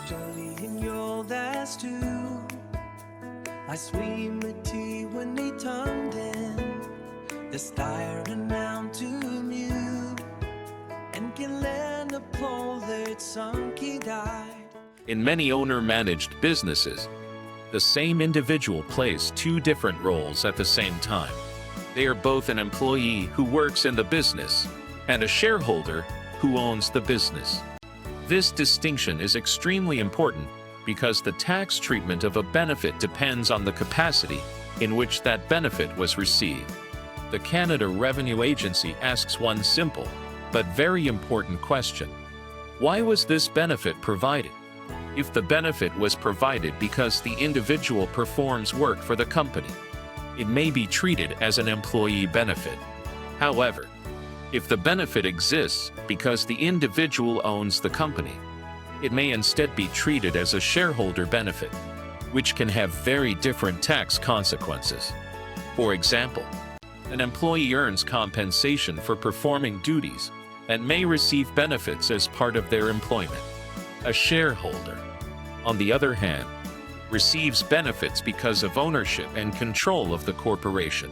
studying your last two. I swim with tea when they turned in. The staring out to mute and can lend a pole that some kid died. In many owner-managed businesses, the same individual plays two different roles at the same time. They are both an employee who works in the business and a shareholder who owns the business. This distinction is extremely important because the tax treatment of a benefit depends on the capacity in which that benefit was received. The Canada Revenue Agency asks one simple but very important question: why was this benefit provided? If the benefit was provided because the individual performs work for the company, it may be treated as an employee benefit. However, if the benefit exists because the individual owns the company, it may instead be treated as a shareholder benefit, which can have very different tax consequences. For example, an employee earns compensation for performing duties and may receive benefits as part of their employment. A shareholder, on the other hand, receives benefits because of ownership and control of the corporation.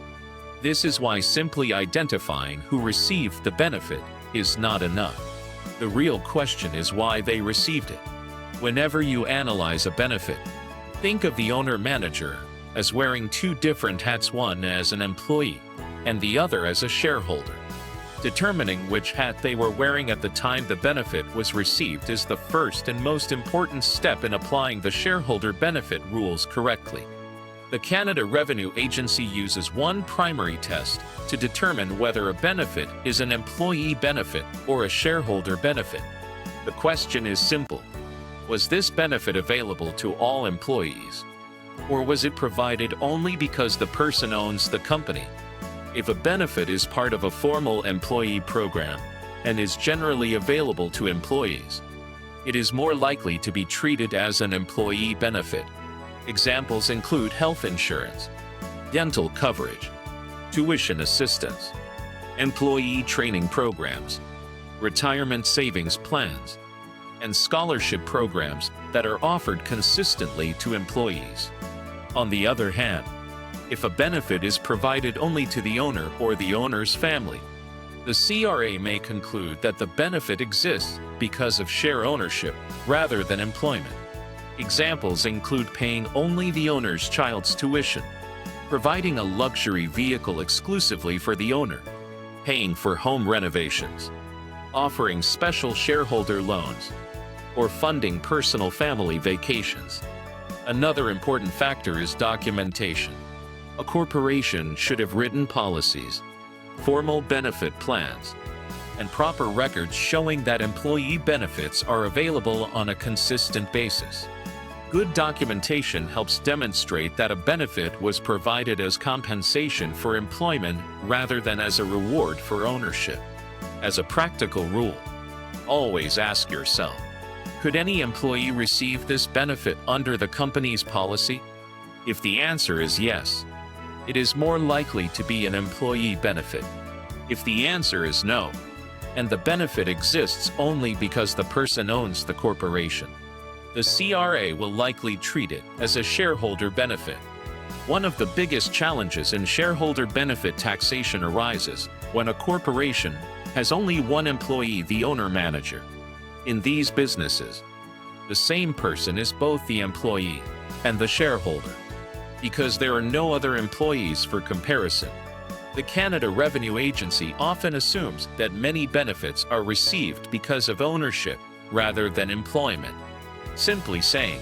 This is why simply identifying who received the benefit is not enough. The real question is why they received it. Whenever you analyze a benefit, think of the owner-manager as wearing two different hats, one as an employee and the other as a shareholder. Determining which hat they were wearing at the time the benefit was received is the first and most important step in applying the shareholder benefit rules correctly. The Canada Revenue Agency uses one primary test to determine whether a benefit is an employee benefit or a shareholder benefit. The question is simple: was this benefit available to all employees? Or was it provided only because the person owns the company? If a benefit is part of a formal employee program and is generally available to employees, it is more likely to be treated as an employee benefit. Examples include health insurance, dental coverage, tuition assistance, employee training programs, retirement savings plans, and scholarship programs that are offered consistently to employees. On the other hand, if a benefit is provided only to the owner or the owner's family, the CRA may conclude that the benefit exists because of share ownership rather than employment. Examples include paying only the owner's child's tuition, providing a luxury vehicle exclusively for the owner, paying for home renovations, offering special shareholder loans, or funding personal family vacations. Another important factor is documentation. A corporation should have written policies, formal benefit plans, and proper records showing that employee benefits are available on a consistent basis. Good documentation helps demonstrate that a benefit was provided as compensation for employment rather than as a reward for ownership. As a practical rule, always ask yourself, could any employee receive this benefit under the company's policy? If the answer is yes, it is more likely to be an employee benefit. If the answer is no, and the benefit exists only because the person owns the corporation, the CRA will likely treat it as a shareholder benefit. One of the biggest challenges in shareholder benefit taxation arises when a corporation has only one employee, the owner-manager. In these businesses, the same person is both the employee and the shareholder. Because there are no other employees for comparison, the Canada Revenue Agency often assumes that many benefits are received because of ownership rather than employment. Simply saying,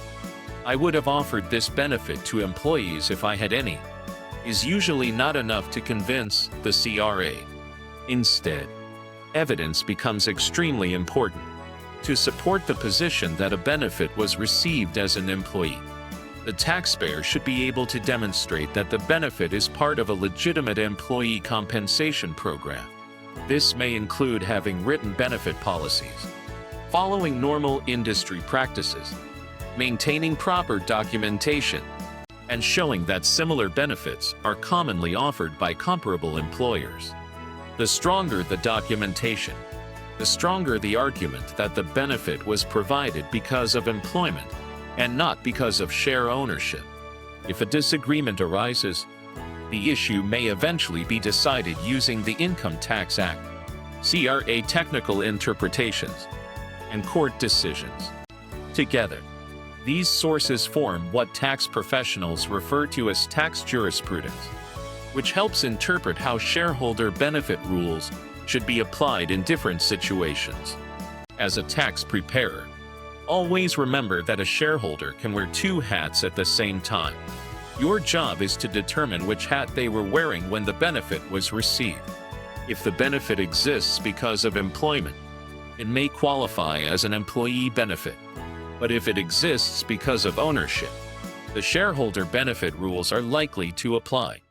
"I would have offered this benefit to employees if I had any," is usually not enough to convince the CRA. Instead, evidence becomes extremely important to support the position that a benefit was received as an employee. The taxpayer should be able to demonstrate that the benefit is part of a legitimate employee compensation program. This may include having written benefit policies, following normal industry practices, maintaining proper documentation, and showing that similar benefits are commonly offered by comparable employers. The stronger the documentation, the stronger the argument that the benefit was provided because of employment and not because of share ownership. If a disagreement arises, the issue may eventually be decided using the Income Tax Act, CRA technical interpretations, and court decisions. Together, these sources form what tax professionals refer to as tax jurisprudence, which helps interpret how shareholder benefit rules should be applied in different situations. As a tax preparer, always remember that a shareholder can wear two hats at the same time. Your job is to determine which hat they were wearing when the benefit was received. If the benefit exists because of employment, it may qualify as an employee benefit. But if it exists because of ownership, the shareholder benefit rules are likely to apply.